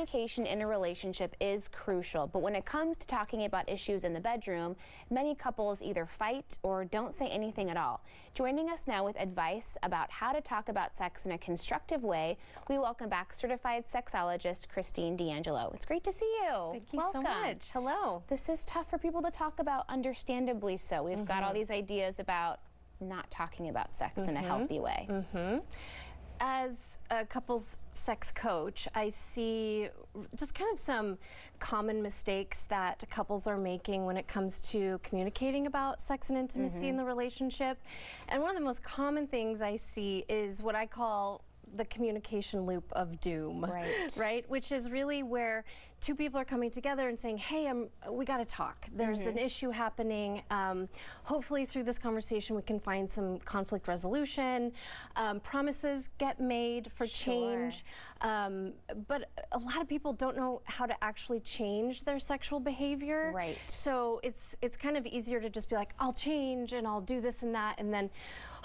communication in a relationship is crucial, but when it comes to talking about issues in the bedroom, many couples either fight or don't say anything at all. Joining us now with advice about how to talk about sex in a constructive way, we welcome back certified sexologist Christine D'Angelo. It's great to see you. Thank you so much. Hello. This is tough for people to talk about, understandably so. We've got all these ideas about not talking about sex in a healthy way. As a couples sex coach, I see just kind of some common mistakes that couples are making when it comes to communicating about sex and intimacy in the relationship. And one of the most common things I see is what I call the communication loop of doom, right? Which is really where two people are coming together and saying, hey, we got to talk. There's an issue happening. Hopefully through this conversation we can find some conflict resolution. Promises get made for change. But a lot of people don't know how to actually change their sexual behavior. So it's kind of easier to just be like, I'll change and I'll do this and that, and then,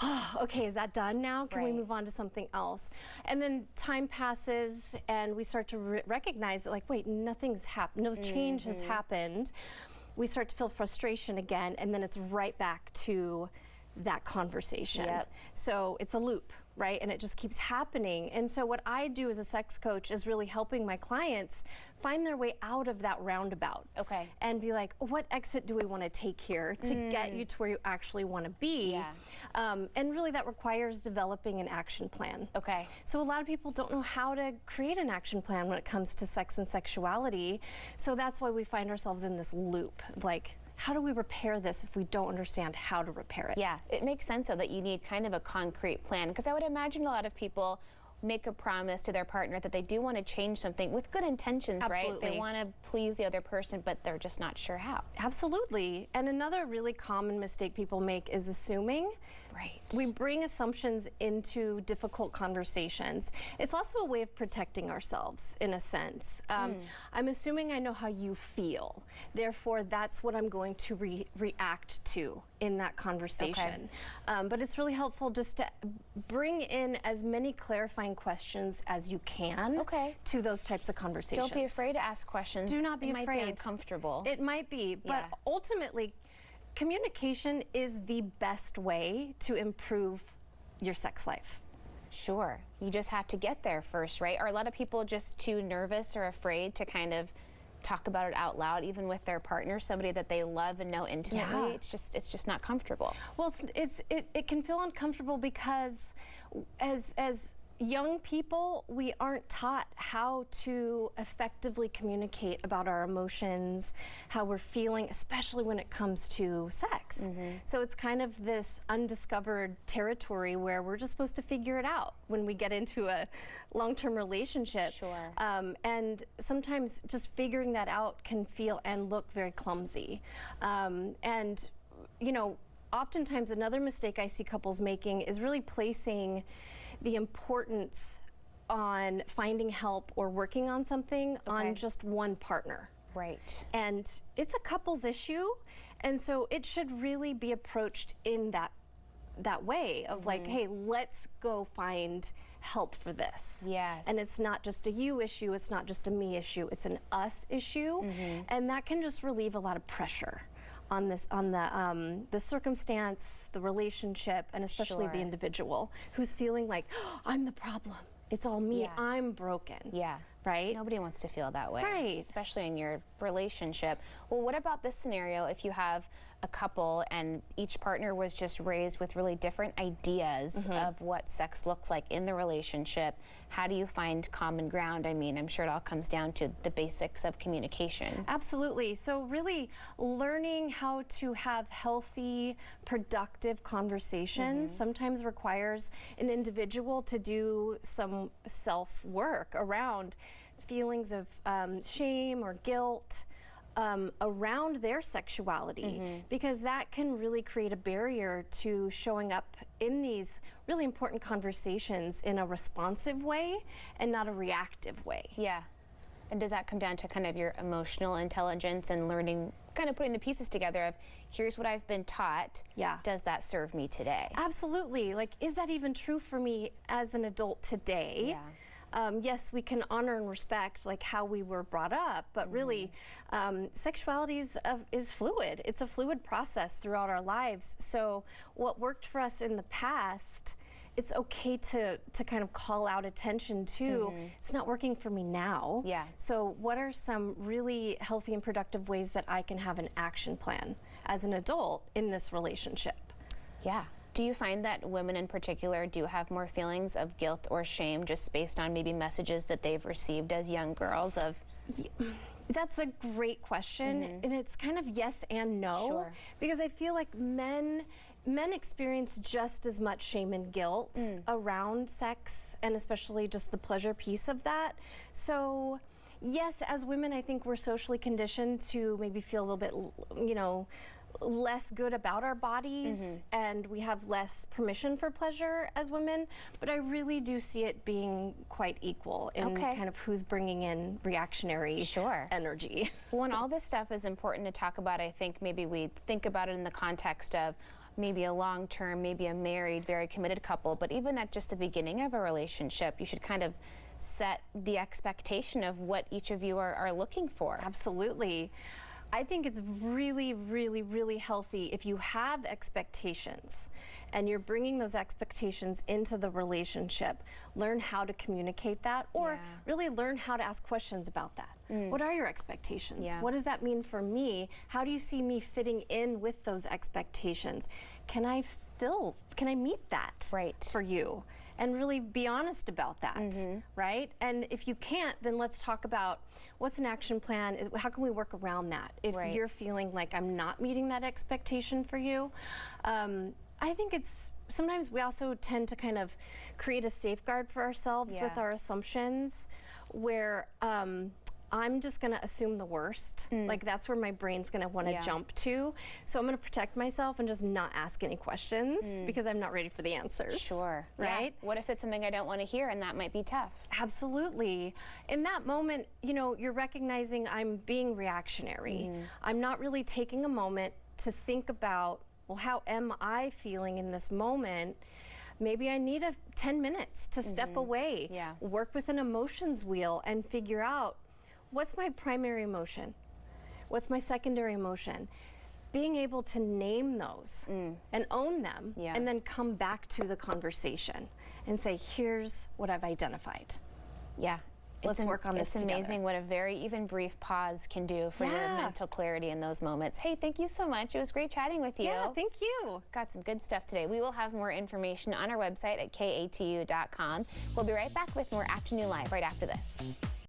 oh, okay, is that done now? Can we move on to something else? And then time passes and we start to recognize that, like, wait, nothing's happened, no change has happened. We start to feel frustration again, and then it's right back to that conversation. So it's a loop, right? And it just keeps happening. And so what I do as a sex coach is really helping my clients find their way out of that roundabout. And be like, what exit do we want to take here to get you to where you actually want to be? And really that requires developing an action plan. So a lot of people don't know how to create an action plan when it comes to sex and sexuality. So that's why we find ourselves in this loop. Like, how do we repair this if we don't understand how to repair it? It makes sense though that you need kind of a concrete plan, because I would imagine a lot of people make a promise to their partner that they do want to change something with good intentions, right? They want to please the other person, but they're just not sure how. Absolutely. And another really common mistake people make is assuming. We bring assumptions into difficult conversations. It's also a way of protecting ourselves, in a sense. I'm assuming I know how you feel. Therefore, that's what I'm going to react to in that conversation. But it's really helpful just to bring in as many clarifying questions as you can to those types of conversations. Don't be afraid to ask questions. Do not be afraid. It might be uncomfortable. It might be, but ultimately, communication is the best way to improve your sex life. Sure. You just have to get there first, right? Are a lot of people just too nervous or afraid to kind of talk about it out loud, even with their partner, somebody that they love and know intimately? It's just not comfortable. Well, it can feel uncomfortable because as young people, we aren't taught how to effectively communicate about our emotions, how we're feeling, especially when it comes to sex. So it's kind of this undiscovered territory where we're just supposed to figure it out when we get into a long-term relationship. And sometimes just figuring that out can feel and look very clumsy. And, you know, oftentimes another mistake I see couples making is really placing the importance on finding help or working on something on just one partner. And it's a couple's issue, and so it should really be approached in that way of like, hey, let's go find help for this. And it's not just a you issue, it's not just a me issue, it's an us issue. And that can just relieve a lot of pressure on this, on the circumstance, the relationship, and especially the individual who's feeling like, oh, I'm the problem. It's all me. I'm broken. Right? Nobody wants to feel that way, especially in your relationship. Well, what about this scenario if you have a couple and each partner was just raised with really different ideas of what sex looks like in the relationship? How do you find common ground? I mean, I'm sure it all comes down to the basics of communication. Absolutely. So really learning how to have healthy, productive conversations sometimes requires an individual to do some self-work around feelings of shame or guilt around their sexuality, because that can really create a barrier to showing up in these really important conversations in a responsive way and not a reactive way. And does that come down to kind of your emotional intelligence and learning, kind of putting the pieces together of, here's what I've been taught, does that serve me today? Absolutely. Like, is that even true for me as an adult today? yes, we can honor and respect like how we were brought up, but really sexuality is fluid. It's a fluid process throughout our lives. So what worked for us in the past, it's okay to kind of call out attention to, it's not working for me now. Yeah. So what are some really healthy and productive ways that I can have an action plan as an adult in this relationship? Yeah. Do you find that women in particular do have more feelings of guilt or shame just based on maybe messages that they've received as young girls of? That's a great question, and it's kind of yes and no. Sure. Because I feel like men experience just as much shame and guilt around sex, and especially just the pleasure piece of that. So yes, as women, I think we're socially conditioned to maybe feel a little bit, less good about our bodies, and we have less permission for pleasure as women, but I really do see it being quite equal in kind of who's bringing in reactionary energy. Well, and all this stuff is important to talk about. I think maybe we think about it in the context of maybe a long-term, maybe a married, very committed couple, but even at just the beginning of a relationship, you should kind of set the expectation of what each of you are looking for. Absolutely. I think it's really, really, really healthy if you have expectations and you're bringing those expectations into the relationship. Learn how to communicate that, or really learn how to ask questions about that. What are your expectations? What does that mean for me? How do you see me fitting in with those expectations? Can I meet that for you? And really be honest about that, right? And if you can't, then let's talk about what's an action plan, how can we work around that? If you're feeling like I'm not meeting that expectation for you, I think sometimes we also tend to kind of create a safeguard for ourselves with our assumptions, where I'm just gonna assume the worst. Like that's where my brain's gonna wanna jump to. So I'm gonna protect myself and just not ask any questions because I'm not ready for the answers. Sure. Right? Yeah. What if it's something I don't wanna hear, and that might be tough? Absolutely. In that moment, you're recognizing I'm being reactionary. I'm not really taking a moment to think about, well, how am I feeling in this moment? Maybe I need 10 minutes to step away, work with an emotions wheel and figure out, what's my primary emotion? What's my secondary emotion? Being able to name those and own them, and then come back to the conversation and say, here's what I've identified. Yeah. Let's work on this together. It's amazing what a very even brief pause can do for your mental clarity in those moments. Hey, thank you so much. It was great chatting with you. Yeah, thank you. Got some good stuff today. We will have more information on our website at katu.com. We'll be right back with more Afternoon Live right after this.